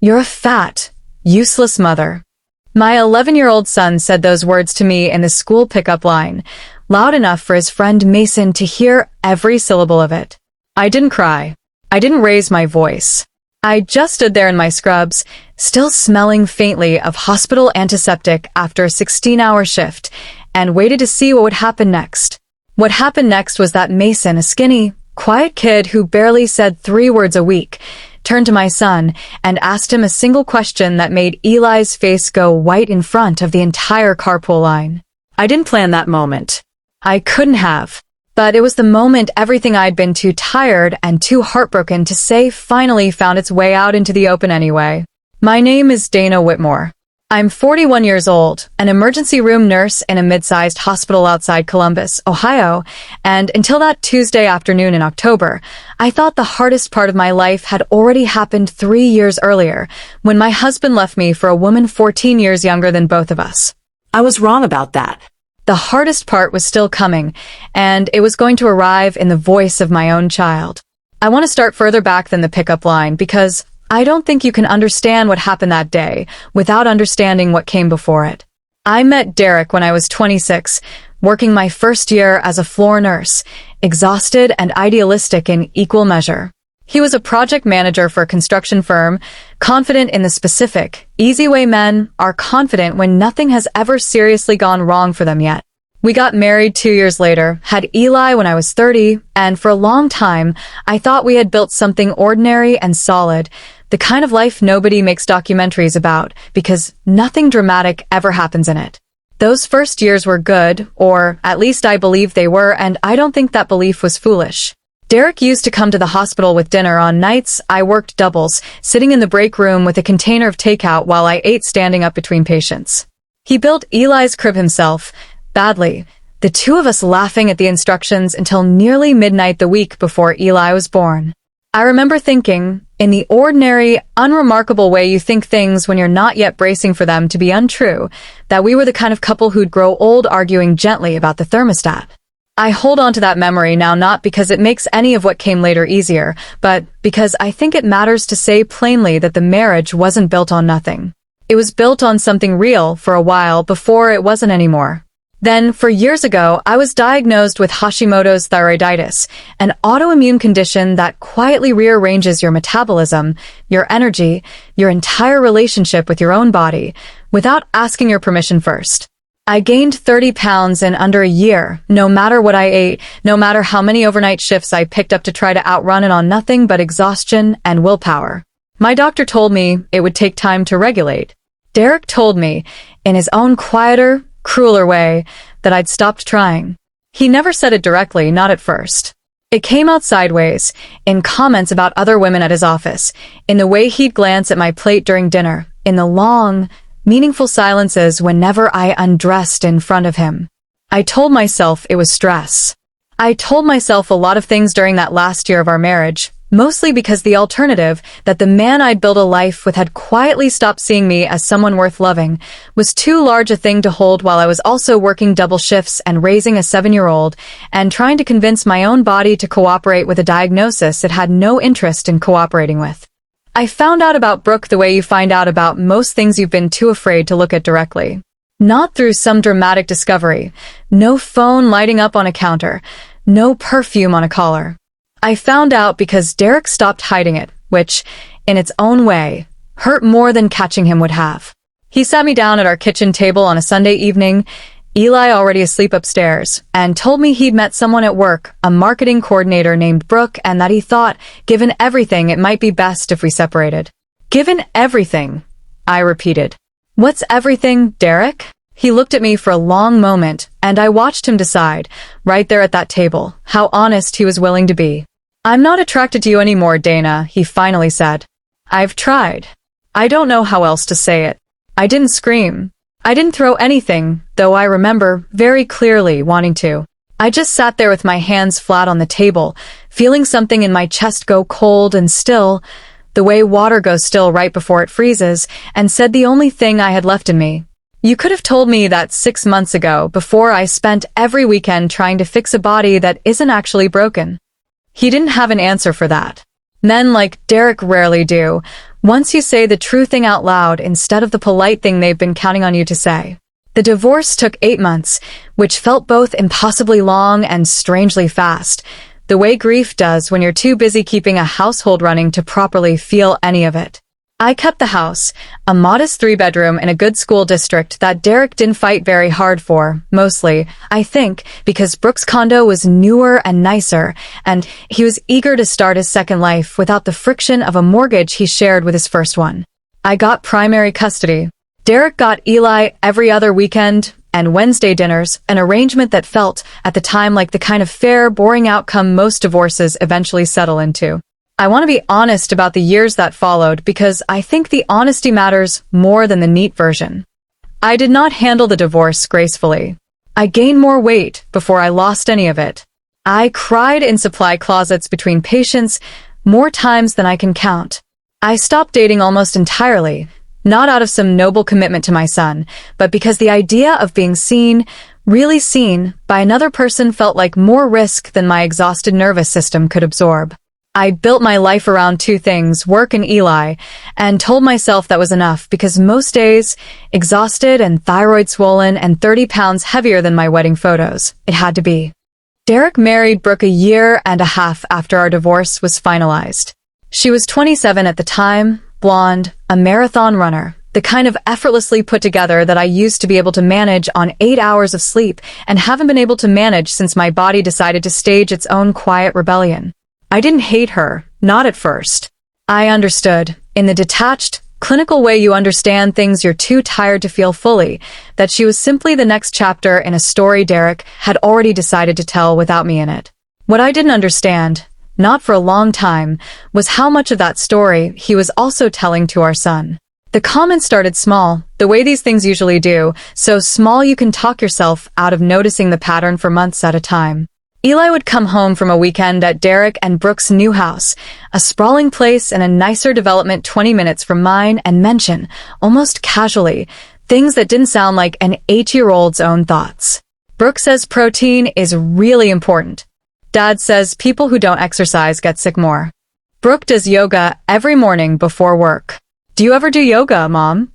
"You're a fat, useless mother." My 11-year-old son said those words to me in the school pickup line, loud enough for his friend Mason to hear every syllable of it. I didn't cry. I didn't raise my voice. I just stood there in my scrubs, still smelling faintly of hospital antiseptic after a 16-hour shift, and waited to see what would happen next. What happened next was that Mason, a skinny, quiet kid who barely said 3 words a week, turned to my son and asked him a single question that made Eli's face go white in front of the entire carpool line. I didn't plan that moment. I couldn't have. But it was the moment everything I'd been too tired and too heartbroken to say finally found its way out into the open anyway. My name is Dana Whitmore. I'm 41 years old, an emergency room nurse in a mid-sized hospital outside Columbus, Ohio, and until that Tuesday afternoon in October, I thought the hardest part of my life had already happened 3 years earlier, when my husband left me for a woman 14 years younger than both of us. I was wrong about that. The hardest part was still coming, and it was going to arrive in the voice of my own child. I want to start further back than the pickup line because I don't think you can understand what happened that day without understanding what came before it. I met Derek when I was 26, working my first year as a floor nurse, exhausted and idealistic in equal measure. He was a project manager for a construction firm, confident in the specific, easy way men are confident when nothing has ever seriously gone wrong for them yet. We got married 2 years later, had Eli when I was 30, and for a long time, I thought we had built something ordinary and solid, the kind of life nobody makes documentaries about, because nothing dramatic ever happens in it. Those first years were good, or at least I believe they were, and I don't think that belief was foolish. Derek used to come to the hospital with dinner on nights I worked doubles, sitting in the break room with a container of takeout while I ate standing up between patients. He built Eli's crib himself, badly, the two of us laughing at the instructions until nearly midnight the week before Eli was born. I remember thinking, in the ordinary, unremarkable way you think things when you're not yet bracing for them to be untrue, that we were the kind of couple who'd grow old arguing gently about the thermostat. I hold on to that memory now not because it makes any of what came later easier, but because I think it matters to say plainly that the marriage wasn't built on nothing. It was built on something real for a while before it wasn't anymore. Then, for years ago, I was diagnosed with Hashimoto's thyroiditis, an autoimmune condition that quietly rearranges your metabolism, your energy, your entire relationship with your own body, without asking your permission first. I gained 30 pounds in under a year, no matter what I ate, no matter how many overnight shifts I picked up to try to outrun it on nothing but exhaustion and willpower. My doctor told me it would take time to regulate. Derek told me, in his own quieter, crueler way, that I'd stopped trying. He never said it directly, not at first. It came out sideways, in comments about other women at his office, in the way he'd glance at my plate during dinner, in the long, meaningful silences whenever I undressed in front of him. I told myself it was stress. I told myself a lot of things during that last year of our marriage, mostly because the alternative, that the man I'd built a life with had quietly stopped seeing me as someone worth loving, was too large a thing to hold while I was also working double shifts and raising a 7-year-old, and trying to convince my own body to cooperate with a diagnosis it had no interest in cooperating with. I found out about Brooke the way you find out about most things you've been too afraid to look at directly. Not through some dramatic discovery, no phone lighting up on a counter, no perfume on a collar. I found out because Derek stopped hiding it, which, in its own way, hurt more than catching him would have. He sat me down at our kitchen table on a Sunday evening, Eli already asleep upstairs, and told me he'd met someone at work, a marketing coordinator named Brooke, and that he thought, given everything, it might be best if we separated. Given everything, I repeated. What's everything, Derek? He looked at me for a long moment, and I watched him decide, right there at that table, how honest he was willing to be. I'm not attracted to you anymore, Dana, he finally said. I've tried. I don't know how else to say it. I didn't scream. I didn't throw anything, though I remember very clearly wanting to. I just sat there with my hands flat on the table, feeling something in my chest go cold and still, the way water goes still right before it freezes, and said the only thing I had left in me. You could have told me that 6 months ago, before I spent every weekend trying to fix a body that isn't actually broken. He didn't have an answer for that. Men like Derek rarely do, Once you say the true thing out loud instead of the polite thing they've been counting on you to say. The divorce took 8 months, which felt both impossibly long and strangely fast, the way grief does when you're too busy keeping a household running to properly feel any of it. I kept the house, a modest 3-bedroom in a good school district that Derek didn't fight very hard for, mostly, I think, because Brooke's condo was newer and nicer, and he was eager to start his second life without the friction of a mortgage he shared with his first one. I got primary custody. Derek got Eli every other weekend and Wednesday dinners, an arrangement that felt, at the time, like the kind of fair, boring outcome most divorces eventually settle into. I want to be honest about the years that followed because I think the honesty matters more than the neat version. I did not handle the divorce gracefully. I gained more weight before I lost any of it. I cried in supply closets between patients more times than I can count. I stopped dating almost entirely, not out of some noble commitment to my son, but because the idea of being seen, really seen, by another person felt like more risk than my exhausted nervous system could absorb. I built my life around 2 things, work and Eli, and told myself that was enough because most days, exhausted and thyroid swollen and 30 pounds heavier than my wedding photos, it had to be. Derek married Brooke a year and a half after our divorce was finalized. She was 27 at the time, blonde, a marathon runner, the kind of effortlessly put together that I used to be able to manage on 8 hours of sleep and haven't been able to manage since my body decided to stage its own quiet rebellion. I didn't hate her, not at first. I understood, in the detached, clinical way you understand things you're too tired to feel fully, that she was simply the next chapter in a story Derek had already decided to tell without me in it. What I didn't understand, not for a long time, was how much of that story he was also telling to our son. The comments started small, the way these things usually do, so small you can talk yourself out of noticing the pattern for months at a time. Eli would come home from a weekend at Derek and Brooke's new house, a sprawling place in a nicer development 20 minutes from mine, and mention, almost casually, things that didn't sound like an 8-year-old's own thoughts. Brooke says protein is really important. Dad says people who don't exercise get sick more. Brooke does yoga every morning before work. Do you ever do yoga, Mom?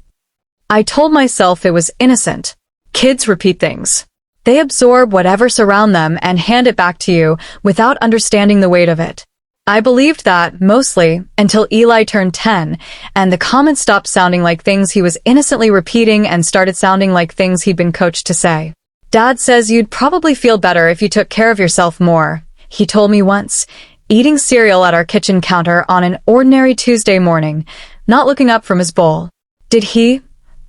I told myself it was innocent. Kids repeat things. They absorb whatever surround them and hand it back to you without understanding the weight of it. I believed that, mostly, until Eli turned 10, and the comments stopped sounding like things he was innocently repeating and started sounding like things he'd been coached to say. Dad says you'd probably feel better if you took care of yourself more, he told me once, eating cereal at our kitchen counter on an ordinary Tuesday morning, not looking up from his bowl. Did he?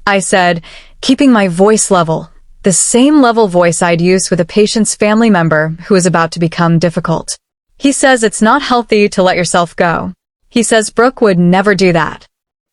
I said, keeping my voice level. The same level voice I'd used with a patient's family member who was about to become difficult. He says it's not healthy to let yourself go. He says Brooke would never do that.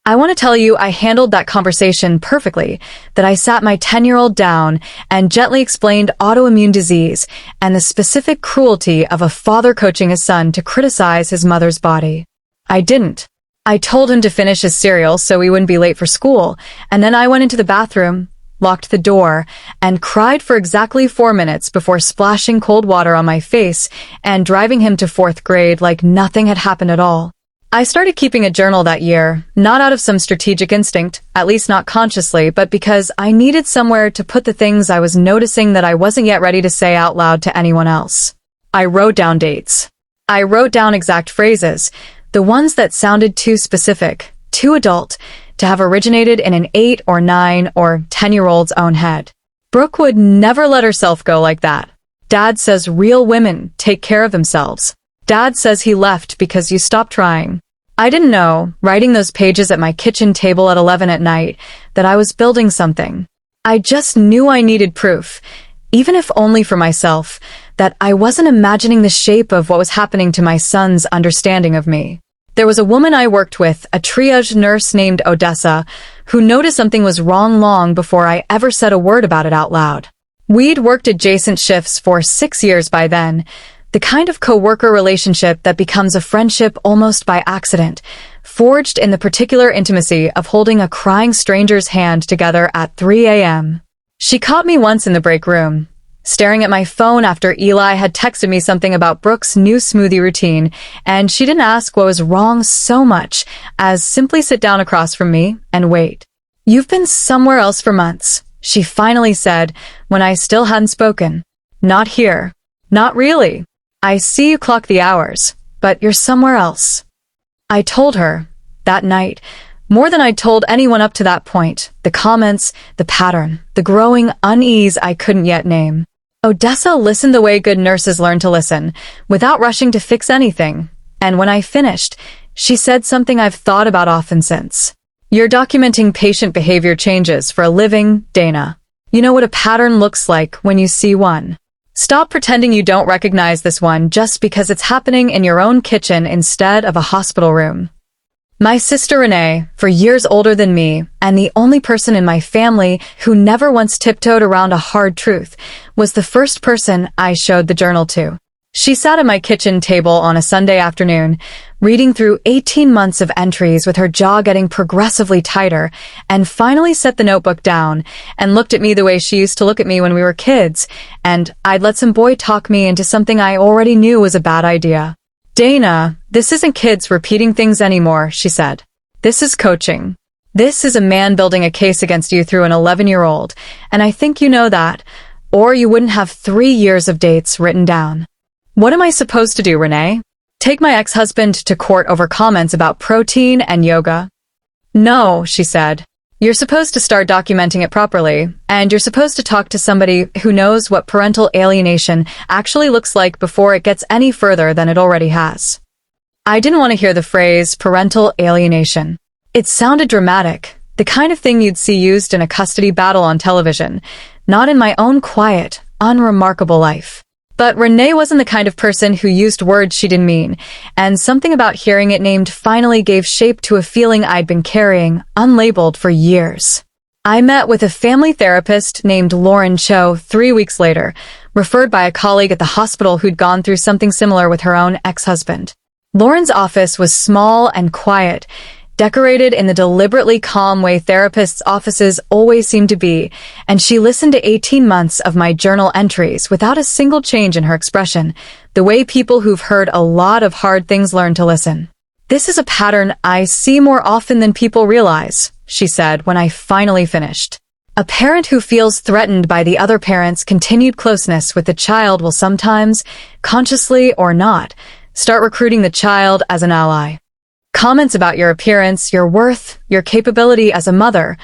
I want to tell you I handled that conversation perfectly, that I sat my 10-year-old down and gently explained autoimmune disease and the specific cruelty of a father coaching his son to criticize his mother's body. I didn't. I told him to finish his cereal so he wouldn't be late for school, and then I went into the bathroom, locked the door, and cried for exactly 4 minutes before splashing cold water on my face and driving him to 4th grade like nothing had happened at all. I started keeping a journal that year, not out of some strategic instinct, at least not consciously, but because I needed somewhere to put the things I was noticing that I wasn't yet ready to say out loud to anyone else. I wrote down dates. I wrote down exact phrases, the ones that sounded too specific, too adult, to have originated in an 8 or 9 or 10-year-old's own head. Brooke would never let herself go like that. Dad says real women take care of themselves. Dad says he left because you stopped trying. I didn't know, writing those pages at my kitchen table at 11 at night, that I was building something. I just knew I needed proof, even if only for myself, that I wasn't imagining the shape of what was happening to my son's understanding of me. There was a woman I worked with, a triage nurse named Odessa, who noticed something was wrong long before I ever said a word about it out loud. We'd worked adjacent shifts for 6 years by then, the kind of co-worker relationship that becomes a friendship almost by accident, forged in the particular intimacy of holding a crying stranger's hand together at 3 a.m. She caught me once in the break room, staring at my phone after Eli had texted me something about Brooke's new smoothie routine, and she didn't ask what was wrong so much as simply sit down across from me and wait. "You've been somewhere else for months," she finally said when I still hadn't spoken. "Not here. Not really. I see you clock the hours, but you're somewhere else." I told her, that night, more than I'd told anyone up to that point, the comments, the pattern, the growing unease I couldn't yet name. Odessa listened the way good nurses learn to listen, without rushing to fix anything, and when I finished, she said something I've thought about often since. "You're documenting patient behavior changes for a living, Dana. You know what a pattern looks like when you see one. Stop pretending you don't recognize this one just because it's happening in your own kitchen instead of a hospital room." My sister Renee, for years older than me, and the only person in my family who never once tiptoed around a hard truth, was the first person I showed the journal to. She sat at my kitchen table on a Sunday afternoon, reading through 18 months of entries with her jaw getting progressively tighter, and finally set the notebook down and looked at me the way she used to look at me when we were kids, and I'd let some boy talk me into something I already knew was a bad idea. "Dana, this isn't kids repeating things anymore," she said. "This is coaching. This is a man building a case against you through an 11-year-old, and I think you know that, or you wouldn't have 3 years of dates written down." "What am I supposed to do, Renee? Take my ex-husband to court over comments about protein and yoga?" "No," she said. "You're supposed to start documenting it properly, and you're supposed to talk to somebody who knows what parental alienation actually looks like before it gets any further than it already has." I didn't want to hear the phrase parental alienation. It sounded dramatic, the kind of thing you'd see used in a custody battle on television, not in my own quiet, unremarkable life. But Renee wasn't the kind of person who used words she didn't mean, and something about hearing it named finally gave shape to a feeling I'd been carrying, unlabeled, for years. I met with a family therapist named Lauren Cho 3 weeks later, referred by a colleague at the hospital who'd gone through something similar with her own ex-husband. Lauren's office was small and quiet, decorated in the deliberately calm way therapists' offices always seem to be, and she listened to 18 months of my journal entries without a single change in her expression, the way people who've heard a lot of hard things learn to listen. "This is a pattern I see more often than people realize," she said when I finally finished. "A parent who feels threatened by the other parent's continued closeness with the child will sometimes, consciously or not, start recruiting the child as an ally. Comments about your appearance, your worth, your capability as a mother,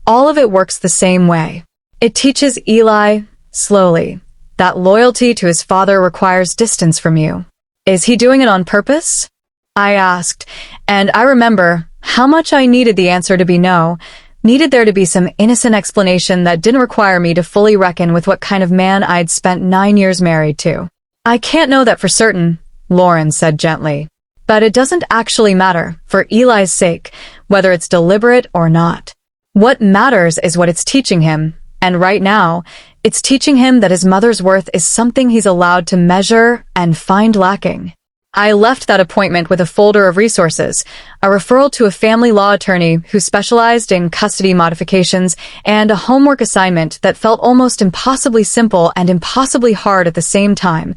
all of it works the same way. It teaches Eli, slowly, that loyalty to his father requires distance from you. Is he doing it on purpose?" I asked, and I remember how much I needed the answer to be no, needed there to be some innocent explanation that didn't require me to fully reckon with what kind of man I'd spent 9 years married to. "I can't know that for certain," Lauren said gently. "But it doesn't actually matter, for Eli's sake, whether it's deliberate or not. What matters is what it's teaching him, and right now, it's teaching him that his mother's worth is something he's allowed to measure and find lacking." I left that appointment with a folder of resources, a referral to a family law attorney who specialized in custody modifications, and a homework assignment that felt almost impossibly simple and impossibly hard at the same time.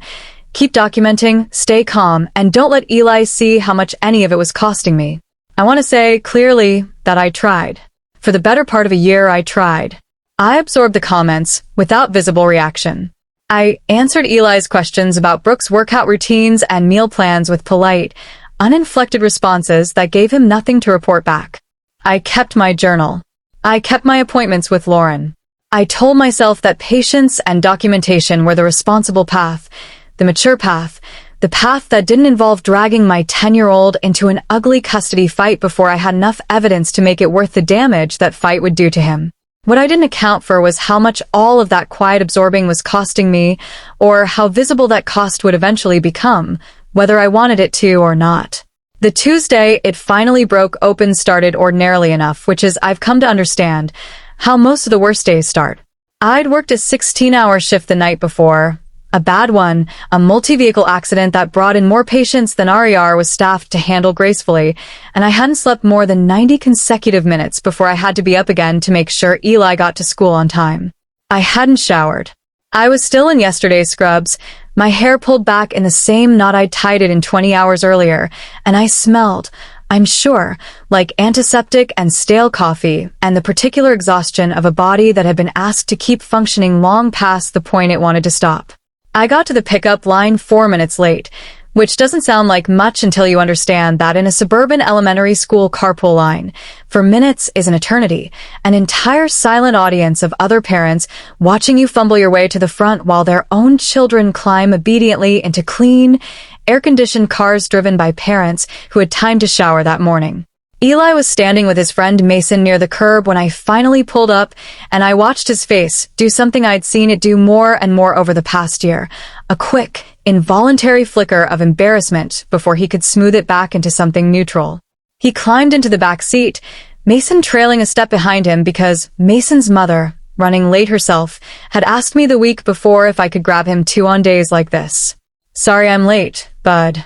Keep documenting, stay calm, and don't let Eli see how much any of it was costing me. I want to say clearly that I tried. For the better part of a year, I tried. I absorbed the comments without visible reaction. I answered Eli's questions about Brooke's workout routines and meal plans with polite, uninflected responses that gave him nothing to report back. I kept my journal. I kept my appointments with Lauren. I told myself that patience and documentation were the responsible path, the mature path, the path that didn't involve dragging my 10-year-old into an ugly custody fight before I had enough evidence to make it worth the damage that fight would do to him. What I didn't account for was how much all of that quiet absorbing was costing me, or how visible that cost would eventually become, whether I wanted it to or not. The Tuesday it finally broke open started ordinarily enough, which is, I've come to understand, how most of the worst days start. I'd worked a 16-hour shift the night before, a bad one, a multi-vehicle accident that brought in more patients than RER was staffed to handle gracefully, and I hadn't slept more than 90 consecutive minutes before I had to be up again to make sure Eli got to school on time. I hadn't showered. I was still in yesterday's scrubs, my hair pulled back in the same knot I'd tied it in 20 hours earlier, and I smelled, I'm sure, like antiseptic and stale coffee and the particular exhaustion of a body that had been asked to keep functioning long past the point it wanted to stop. I got to the pickup line 4 minutes late, which doesn't sound like much until you understand that in a suburban elementary school carpool line, for minutes is an eternity, an entire silent audience of other parents watching you fumble your way to the front while their own children climb obediently into clean, air-conditioned cars driven by parents who had time to shower that morning. Eli was standing with his friend Mason near the curb when I finally pulled up, and I watched his face do something I'd seen it do more and more over the past year, a quick, involuntary flicker of embarrassment before he could smooth it back into something neutral. He climbed into the back seat, Mason trailing a step behind him because Mason's mother, running late herself, had asked me the week before if I could grab him 2 on days like this. "Sorry I'm late, bud,"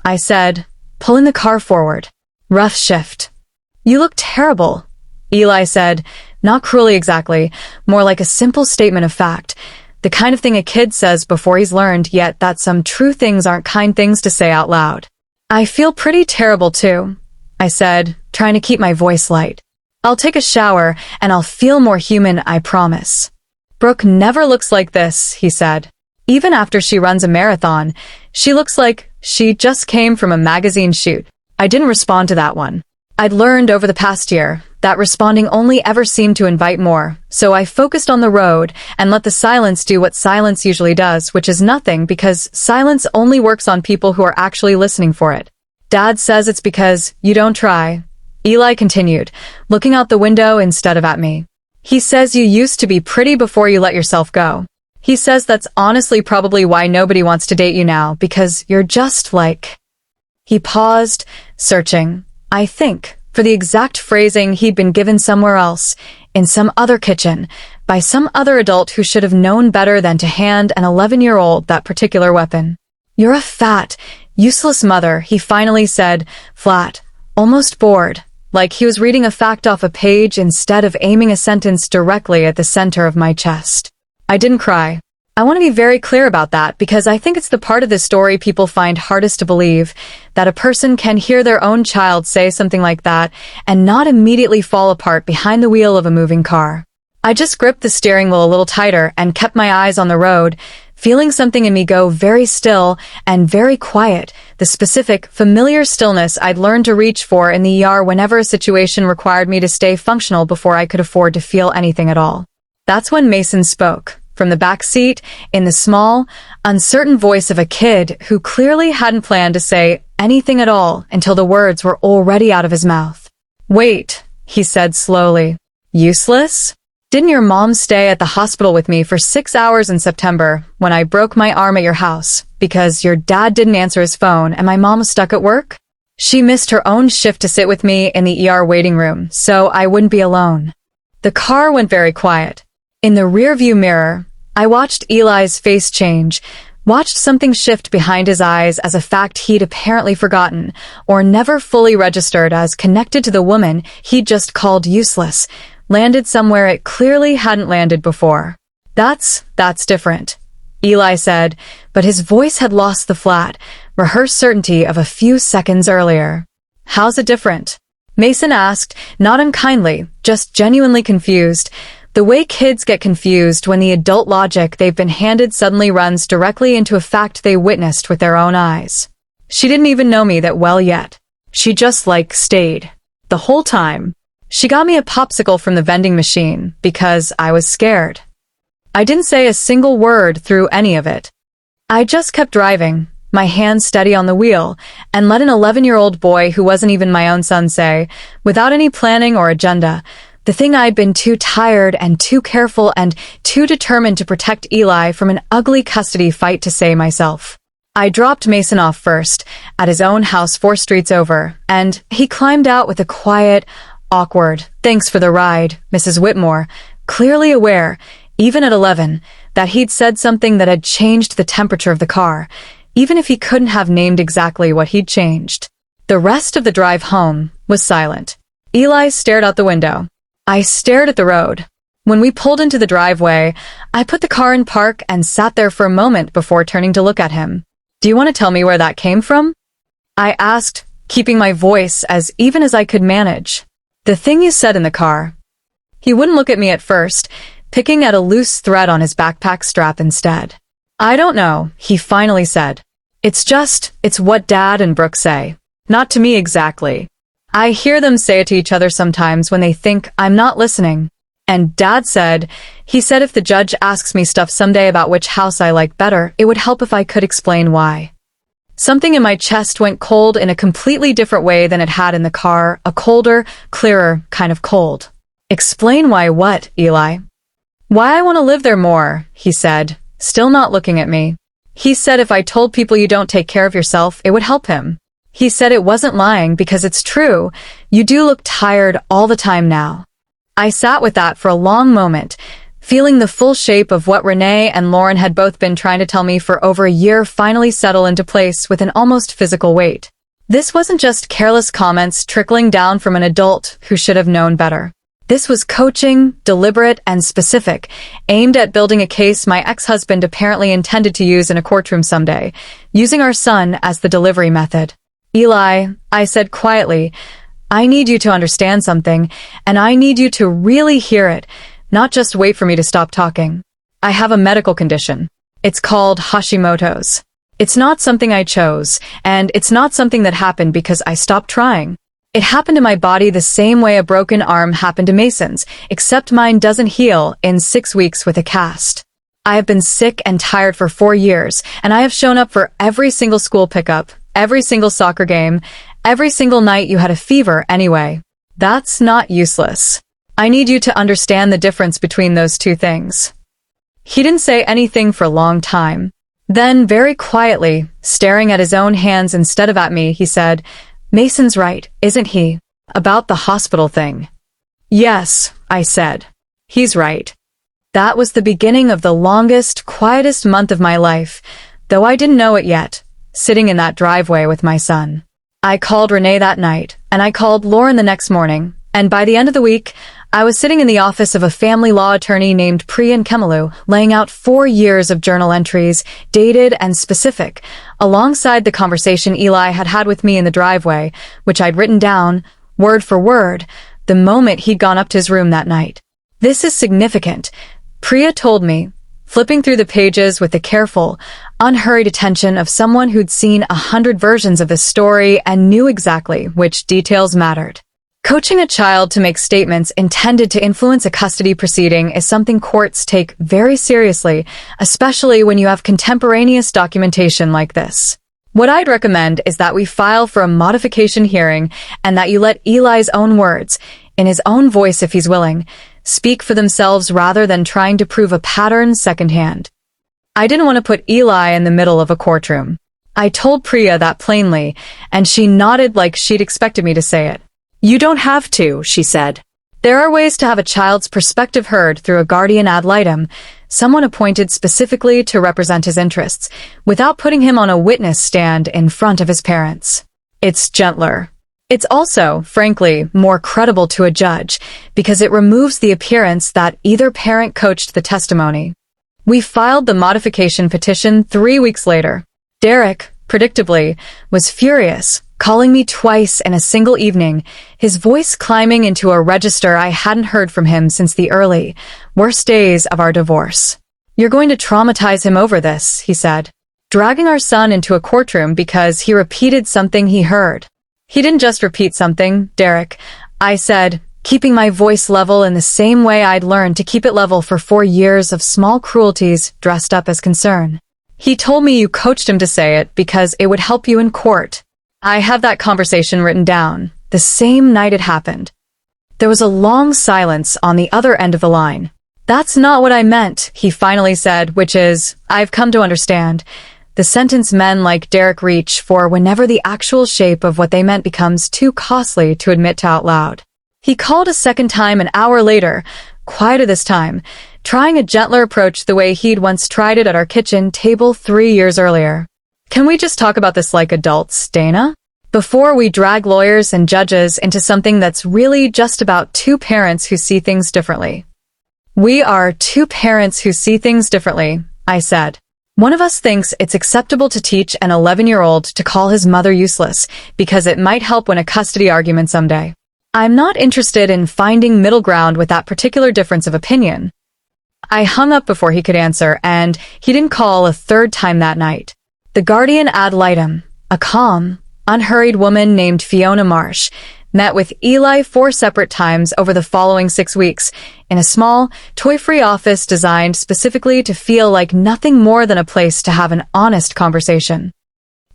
I said, pulling the car forward. "Rough shift." "You look terrible," Eli said, not cruelly exactly, more like a simple statement of fact, the kind of thing a kid says before he's learned yet that some true things aren't kind things to say out loud. "I feel pretty terrible too," I said, trying to keep my voice light. "I'll take a shower and I'll feel more human, I promise." "Brooke never looks like this," he said. "Even after she runs a marathon, she looks like she just came from a magazine shoot." I didn't respond to that one. I'd learned over the past year that responding only ever seemed to invite more, so I focused on the road and let the silence do what silence usually does, which is nothing because silence only works on people who are actually listening for it. "Dad says it's because you don't try," Eli continued, looking out the window instead of at me. "He says you used to be pretty before you let yourself go. He says that's honestly probably why nobody wants to date you now, because you're just like..." He paused, searching, I think, for the exact phrasing he'd been given somewhere else, in some other kitchen, by some other adult who should have known better than to hand an 11-year-old that particular weapon. "You're a fat, useless mother," he finally said, flat, almost bored, like he was reading a fact off a page instead of aiming a sentence directly at the center of my chest. I didn't cry. I want to be very clear about that because I think it's the part of this story people find hardest to believe, that a person can hear their own child say something like that and not immediately fall apart behind the wheel of a moving car. I just gripped the steering wheel a little tighter and kept my eyes on the road, feeling something in me go very still and very quiet, the specific, familiar stillness I'd learned to reach for in the ER whenever a situation required me to stay functional before I could afford to feel anything at all. That's when Mason spoke. From the back seat, in the small, uncertain voice of a kid who clearly hadn't planned to say anything at all until the words were already out of his mouth. "Wait," he said slowly. "Useless? Didn't your mom stay at the hospital with me for 6 hours in September when I broke my arm at your house because your dad didn't answer his phone and my mom was stuck at work? She missed her own shift to sit with me in the ER waiting room so I wouldn't be alone." The car went very quiet. In the rearview mirror, I watched Eli's face change, watched something shift behind his eyes as a fact he'd apparently forgotten, or never fully registered as connected to the woman he'd just called useless, landed somewhere it clearly hadn't landed before. That's different," Eli said, but his voice had lost the flat, rehearsed certainty of a few seconds earlier. "How's it different?" Mason asked, not unkindly, just genuinely confused, the way kids get confused when the adult logic they've been handed suddenly runs directly into a fact they witnessed with their own eyes. She didn't even know me that well yet. She just, stayed. The whole time. She got me a popsicle from the vending machine because I was scared. I didn't say a single word through any of it. I just kept driving, my hands steady on the wheel, and let an 11-year-old boy who wasn't even my own son say, without any planning or agenda, the thing I'd been too tired and too careful and too determined to protect Eli from an ugly custody fight to say myself. I dropped Mason off first, at his own house 4 streets over, and he climbed out with a quiet, awkward, "Thanks for the ride, Mrs. Whitmore," clearly aware, even at 11, that he'd said something that had changed the temperature of the car, even if he couldn't have named exactly what he'd changed. The rest of the drive home was silent. Eli stared out the window. I stared at the road. When we pulled into the driveway, I put the car in park and sat there for a moment before turning to look at him. "Do you want to tell me where that came from?" I asked, keeping my voice as even as I could manage. "The thing you said in the car." He wouldn't look at me at first, picking at a loose thread on his backpack strap instead. "I don't know," he finally said. It's what Dad and Brooke say. Not to me exactly. I hear them say it to each other sometimes when they think I'm not listening. And Dad said, he said if the judge asks me stuff someday about which house I like better, it would help if I could explain why." Something in my chest went cold in a completely different way than it had in the car, a colder, clearer kind of cold. "Explain why what, Eli?" "Why I want to live there more," he said, still not looking at me. He said if I told people you don't take care of yourself, it would help him. He said it wasn't lying because it's true. You do look tired all the time now. I sat with that for a long moment, feeling the full shape of what Renee and Lauren had both been trying to tell me for over a year finally settle into place with an almost physical weight. This wasn't just careless comments trickling down from an adult who should have known better. This was coaching, deliberate and specific, aimed at building a case my ex-husband apparently intended to use in a courtroom someday, using our son as the delivery method. "Eli," I said quietly, "I need you to understand something, and I need you to really hear it, not just wait for me to stop talking. I have a medical condition. It's called Hashimoto's. It's not something I chose, and it's not something that happened because I stopped trying. It happened to my body the same way a broken arm happened to Mason's, except mine doesn't heal in 6 weeks with a cast. I have been sick and tired for 4 years, and I have shown up for every single school pickup, every single soccer game, every single night you had a fever anyway. That's not useless. I need you to understand the difference between those two things." He didn't say anything for a long time. Then, very quietly, staring at his own hands instead of at me, he said, "Mason's right, isn't he? About the hospital thing." "Yes," I said. "He's right." That was the beginning of the longest, quietest month of my life, though I didn't know it yet, sitting in that driveway with my son. I called Renee that night, and I called Lauren the next morning, and by the end of the week, I was sitting in the office of a family law attorney named Priyan Kemalu, laying out 4 years of journal entries, dated and specific, alongside the conversation Eli had had with me in the driveway, which I'd written down, word for word, the moment he'd gone up to his room that night. "This is significant," Priya told me, flipping through the pages with the careful, unhurried attention of someone who'd seen 100 versions of this story and knew exactly which details mattered. Coaching a child to make statements intended to influence a custody proceeding is something courts take very seriously, especially when you have contemporaneous documentation like this. What I'd recommend is that we file for a modification hearing and that you let Eli's own words, in his own voice if he's willing, speak for themselves rather than trying to prove a pattern secondhand. I didn't want to put Eli in the middle of a courtroom. I told Priya that plainly, and she nodded like she'd expected me to say it. "You don't have to," she said. "There are ways to have a child's perspective heard through a guardian ad litem, someone appointed specifically to represent his interests, without putting him on a witness stand in front of his parents. It's gentler. It's also, frankly, more credible to a judge, because it removes the appearance that either parent coached the testimony." We filed the modification petition 3 weeks later. Derek, predictably, was furious, calling me twice in a single evening, his voice climbing into a register I hadn't heard from him since the early, worst days of our divorce. "You're going to traumatize him over this," he said, dragging our son into a courtroom because he repeated something he heard. "He didn't just repeat something, Derek," I said, keeping my voice level in the same way I'd learned to keep it level for 4 years of small cruelties dressed up as concern. "He told me you coached him to say it because it would help you in court." I have that conversation written down, the same night it happened. There was a long silence on the other end of the line. "That's not what I meant," he finally said, which is, I've come to understand, the sentence men like Derek reach for whenever the actual shape of what they meant becomes too costly to admit to out loud. He called a second time an hour later, quieter this time, trying a gentler approach the way he'd once tried it at our kitchen table 3 years earlier. "Can we just talk about this like adults, Dana? Before we drag lawyers and judges into something that's really just about 2 parents who see things differently." We are two parents who see things differently, I said. One of us thinks it's acceptable to teach an 11-year-old to call his mother useless because it might help win a custody argument someday. I'm not interested in finding middle ground with that particular difference of opinion. I hung up before he could answer, and he didn't call a third time that night. The guardian ad litem, a calm, unhurried woman named Fiona Marsh, met with Eli 4 separate times over the following 6 weeks in a small, toy-free office designed specifically to feel like nothing more than a place to have an honest conversation.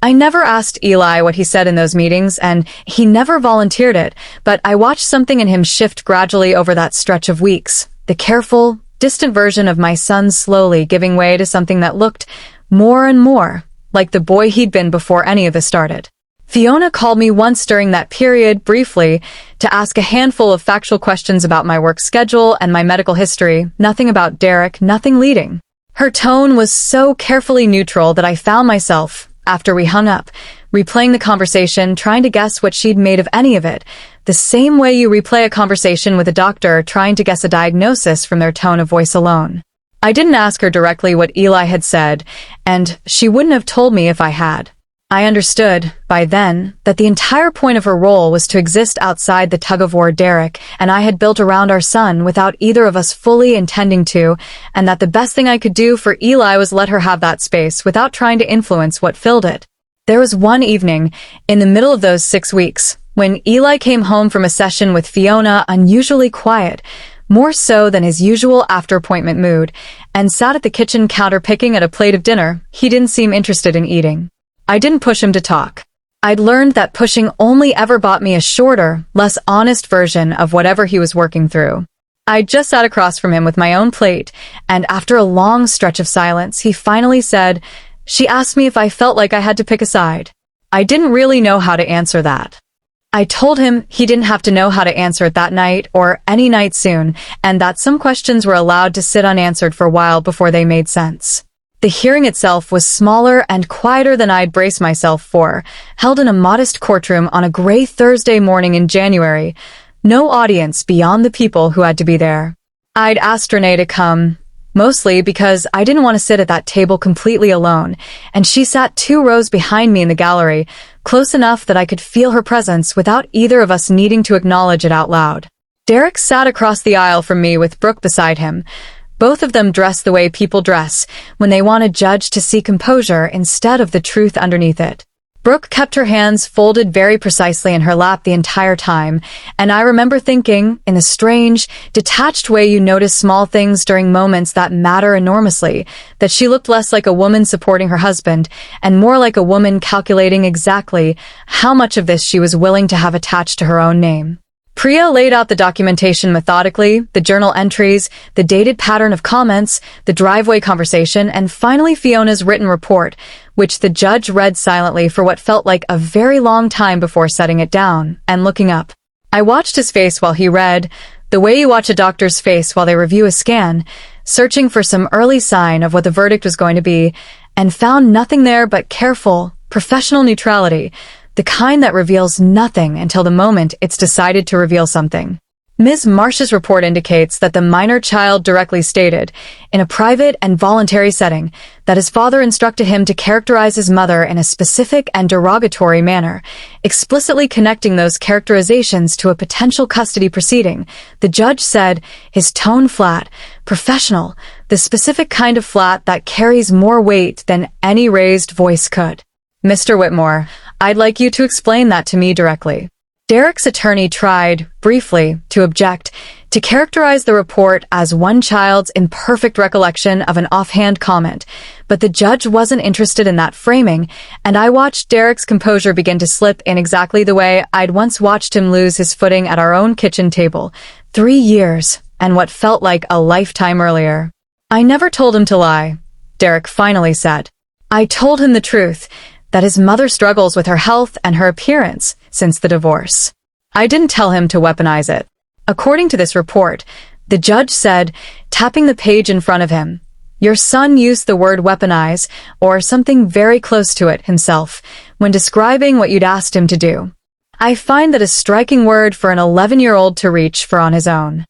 I never asked Eli what he said in those meetings, and he never volunteered it, but I watched something in him shift gradually over that stretch of weeks, the careful, distant version of my son slowly giving way to something that looked more and more like the boy he'd been before any of this started. Fiona called me once during that period, briefly, to ask a handful of factual questions about my work schedule and my medical history, nothing about Derek, nothing leading. Her tone was so carefully neutral that I found myself, after we hung up, replaying the conversation, trying to guess what she'd made of any of it, the same way you replay a conversation with a doctor trying to guess a diagnosis from their tone of voice alone. I didn't ask her directly what Eli had said, and she wouldn't have told me if I had. I understood, by then, that the entire point of her role was to exist outside the tug-of-war Derek and I had built around our son without either of us fully intending to, and that the best thing I could do for Eli was let her have that space without trying to influence what filled it. There was one evening, in the middle of those 6 weeks, when Eli came home from a session with Fiona unusually quiet, more so than his usual after-appointment mood, and sat at the kitchen counter picking at a plate of dinner he didn't seem interested in eating. I didn't push him to talk. I'd learned that pushing only ever bought me a shorter, less honest version of whatever he was working through. I just sat across from him with my own plate, and after a long stretch of silence, he finally said, "She asked me if I felt like I had to pick a side." I didn't really know how to answer that. I told him he didn't have to know how to answer it that night or any night soon, and that some questions were allowed to sit unanswered for a while before they made sense. The hearing itself was smaller and quieter than I'd braced myself for, held in a modest courtroom on a gray Thursday morning in January, no audience beyond the people who had to be there. I'd asked Renee to come, mostly because I didn't want to sit at that table completely alone, and she sat 2 rows behind me in the gallery, close enough that I could feel her presence without either of us needing to acknowledge it out loud. Derek sat across the aisle from me with Brooke beside him. Both of them dressed the way people dress, when they want a judge to see composure instead of the truth underneath it. Brooke kept her hands folded very precisely in her lap the entire time, and I remember thinking, in the strange, detached way you notice small things during moments that matter enormously, that she looked less like a woman supporting her husband, and more like a woman calculating exactly how much of this she was willing to have attached to her own name. Priya laid out the documentation methodically, the journal entries, the dated pattern of comments, the driveway conversation, and finally Fiona's written report, which the judge read silently for what felt like a very long time before setting it down and looking up. I watched his face while he read, the way you watch a doctor's face while they review a scan, searching for some early sign of what the verdict was going to be, and found nothing there but careful, professional neutrality, the kind that reveals nothing until the moment it's decided to reveal something. Ms. Marsh's report indicates that the minor child directly stated, in a private and voluntary setting, that his father instructed him to characterize his mother in a specific and derogatory manner, explicitly connecting those characterizations to a potential custody proceeding. The judge said, his tone flat, professional, the specific kind of flat that carries more weight than any raised voice could. Mr. Whitmore, I'd like you to explain that to me directly. Derek's attorney tried, briefly, to object, to characterize the report as one child's imperfect recollection of an offhand comment, but the judge wasn't interested in that framing, and I watched Derek's composure begin to slip in exactly the way I'd once watched him lose his footing at our own kitchen table. 3 years, and what felt like a lifetime earlier. I never told him to lie, Derek finally said. I told him the truth, that his mother struggles with her health and her appearance since the divorce. I didn't tell him to weaponize it. According to this report, the judge said, tapping the page in front of him, your son used the word weaponize, or something very close to it himself, when describing what you'd asked him to do. I find that a striking word for an 11-year-old to reach for on his own.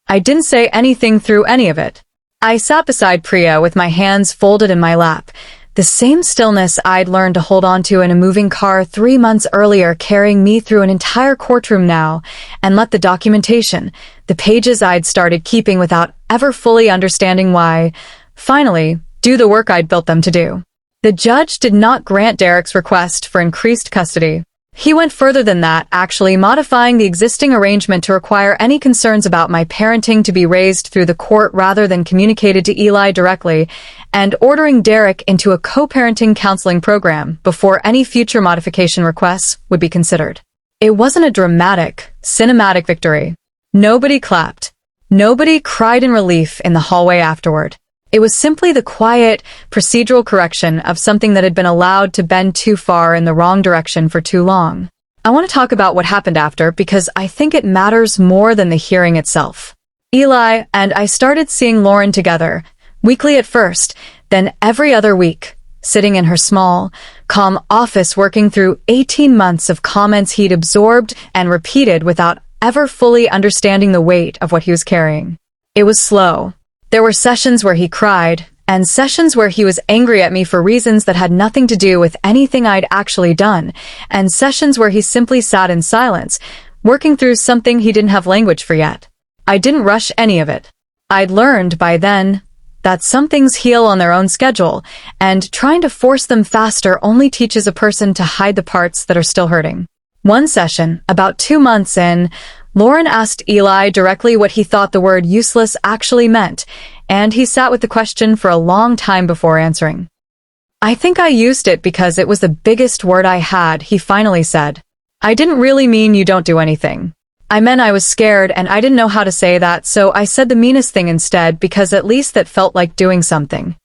I didn't say anything through any of it. I sat beside Priya with my hands folded in my lap, the same stillness I'd learned to hold onto in a moving car 3 months earlier, carrying me through an entire courtroom now, and let the documentation, the pages I'd started keeping without ever fully understanding why, finally, do the work I'd built them to do. The judge did not grant Derek's request for increased custody. He went further than that, actually modifying the existing arrangement to require any concerns about my parenting to be raised through the court rather than communicated to Eli directly, and ordering Derek into a co-parenting counseling program before any future modification requests would be considered. It wasn't a dramatic, cinematic victory. Nobody clapped. Nobody cried in relief in the hallway afterward. It was simply the quiet, procedural correction of something that had been allowed to bend too far in the wrong direction for too long. I want to talk about what happened after because I think it matters more than the hearing itself. Eli and I started seeing Lauren together, weekly at first, then every other week, sitting in her small, calm office working through 18 months of comments he'd absorbed and repeated without ever fully understanding the weight of what he was carrying. It was slow. There were sessions where he cried, and sessions where he was angry at me for reasons that had nothing to do with anything I'd actually done, and sessions where he simply sat in silence, working through something he didn't have language for yet. I didn't rush any of it. I'd learned by then that some things heal on their own schedule, and trying to force them faster only teaches a person to hide the parts that are still hurting. One session, about 2 months in, Lauren asked Eli directly what he thought the word useless actually meant, and he sat with the question for a long time before answering. I think I used it because it was the biggest word I had, he finally said. I didn't really mean you don't do anything. I meant I was scared and I didn't know how to say that, so I said the meanest thing instead because at least that felt like doing something.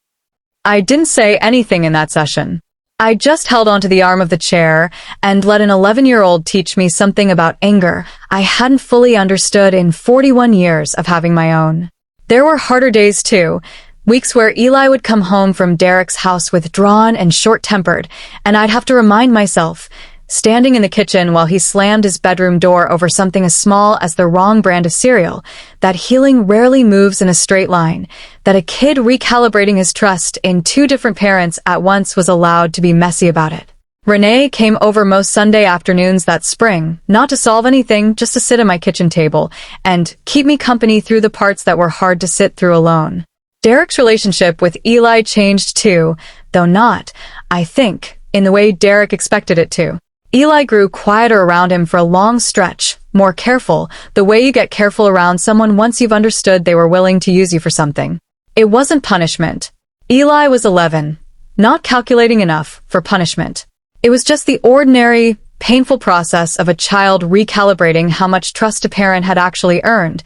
I didn't say anything in that session. I just held onto the arm of the chair and let an 11-year-old teach me something about anger I hadn't fully understood in 41 years of having my own. There were harder days too, weeks where Eli would come home from Derek's house withdrawn and short-tempered, and I'd have to remind myself, standing in the kitchen while he slammed his bedroom door over something as small as the wrong brand of cereal, that healing rarely moves in a straight line, that a kid recalibrating his trust in 2 different parents at once was allowed to be messy about it. Renee came over most Sunday afternoons that spring, not to solve anything, just to sit at my kitchen table and keep me company through the parts that were hard to sit through alone. Derek's relationship with Eli changed too, though not, I think, in the way Derek expected it to. Eli grew quieter around him for a long stretch, more careful, the way you get careful around someone once you've understood they were willing to use you for something. It wasn't punishment. Eli was 11, not calculating enough for punishment. It was just the ordinary, painful process of a child recalibrating how much trust a parent had actually earned,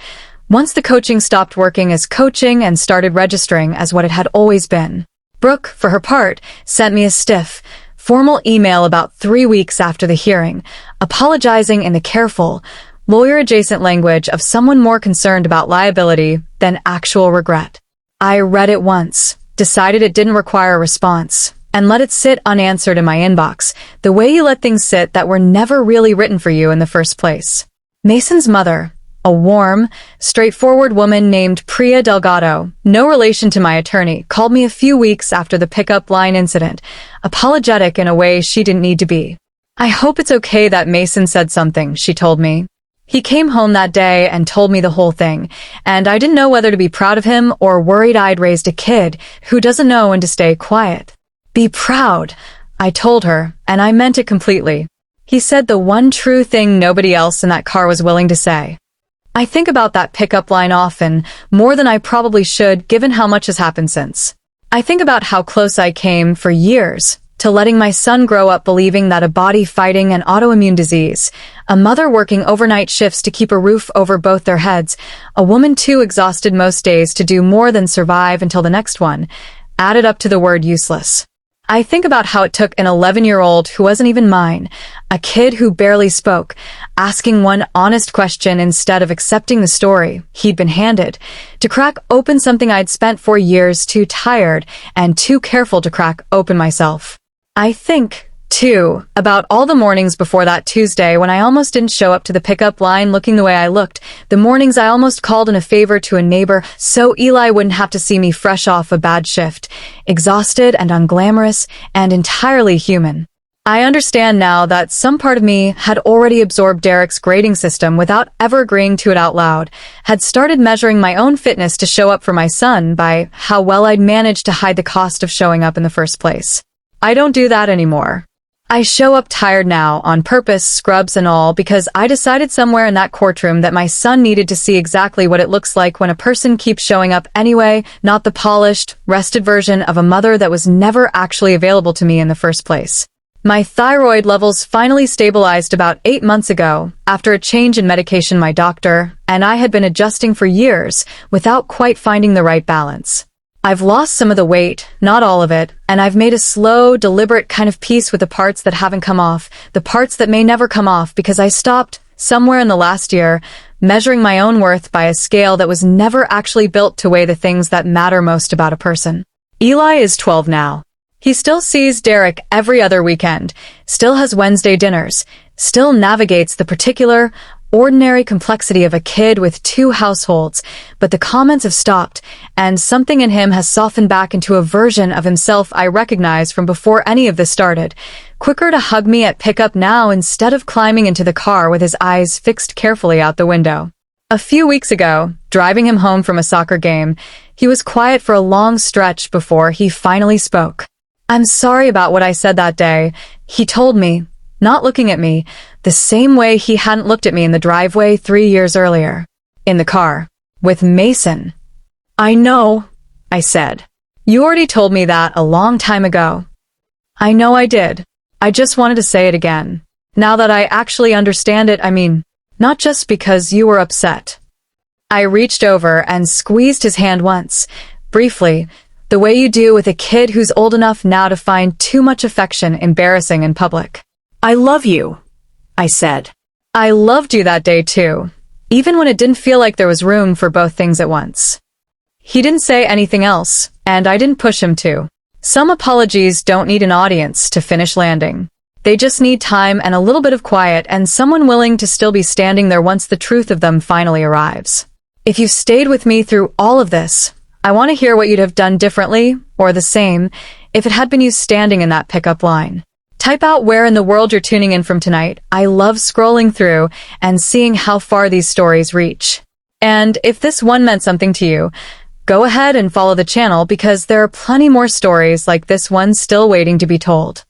once the coaching stopped working as coaching and started registering as what it had always been. Brooke, for her part, sent me a stiff, formal email about 3 weeks after the hearing, apologizing in the careful, lawyer-adjacent language of someone more concerned about liability than actual regret. I read it once, decided it didn't require a response, and let it sit unanswered in my inbox, the way you let things sit that were never really written for you in the first place. Mason's mother, a warm, straightforward woman named Priya Delgado, no relation to my attorney, called me a few weeks after the pickup line incident, apologetic in a way she didn't need to be. I hope it's okay that Mason said something, she told me. He came home that day and told me the whole thing, and I didn't know whether to be proud of him or worried I'd raised a kid who doesn't know when to stay quiet. Be proud, I told her, and I meant it completely. He said the one true thing nobody else in that car was willing to say. I think about that pickup line often, more than I probably should given how much has happened since. I think about how close I came for years to letting my son grow up believing that a body fighting an autoimmune disease, a mother working overnight shifts to keep a roof over both their heads, a woman too exhausted most days to do more than survive until the next one, added up to the word useless. I think about how it took an 11-year-old who wasn't even mine, a kid who barely spoke, asking one honest question instead of accepting the story he'd been handed, to crack open something I'd spent for years too tired and too careful to crack open myself. I think 2. About all the mornings before that Tuesday when I almost didn't show up to the pickup line looking the way I looked, the mornings I almost called in a favor to a neighbor so Eli wouldn't have to see me fresh off a bad shift, exhausted and unglamorous and entirely human. I understand now that some part of me had already absorbed Derek's grading system without ever agreeing to it out loud, had started measuring my own fitness to show up for my son by how well I'd managed to hide the cost of showing up in the first place. I don't do that anymore. I show up tired now, on purpose, scrubs and all, because I decided somewhere in that courtroom that my son needed to see exactly what it looks like when a person keeps showing up anyway, not the polished, rested version of a mother that was never actually available to me in the first place. My thyroid levels finally stabilized about 8 months ago, after a change in medication my doctor and I had been adjusting for years without quite finding the right balance. I've lost some of the weight, not all of it, and I've made a slow, deliberate kind of peace with the parts that haven't come off, the parts that may never come off because I stopped, somewhere in the last year, measuring my own worth by a scale that was never actually built to weigh the things that matter most about a person. Eli is 12 now. He still sees Derek every other weekend, still has Wednesday dinners, still navigates the particular, ordinary complexity of a kid with 2 households, but the comments have stopped, and something in him has softened back into a version of himself I recognize from before any of this started, quicker to hug me at pickup now instead of climbing into the car with his eyes fixed carefully out the window. A few weeks ago, driving him home from a soccer game, he was quiet for a long stretch before he finally spoke. "I'm sorry about what I said that day," he told me, not looking at me, the same way he hadn't looked at me in the driveway 3 years earlier. In the car. With Mason. "I know," I said. "You already told me that a long time ago." "I know I did. I just wanted to say it again. Now that I actually understand it, I mean, not just because you were upset." I reached over and squeezed his hand once, briefly, the way you do with a kid who's old enough now to find too much affection embarrassing in public. "I love you," I said. I loved you that day too, even when it didn't feel like there was room for both things at once. He didn't say anything else, and I didn't push him to. Some apologies don't need an audience to finish landing. They just need time and a little bit of quiet and someone willing to still be standing there once the truth of them finally arrives. If you've stayed with me through all of this, I want to hear what you'd have done differently, or the same, if it had been you standing in that pickup line. Type out where in the world you're tuning in from tonight. I love scrolling through and seeing how far these stories reach. And if this one meant something to you, go ahead and follow the channel because there are plenty more stories like this one still waiting to be told.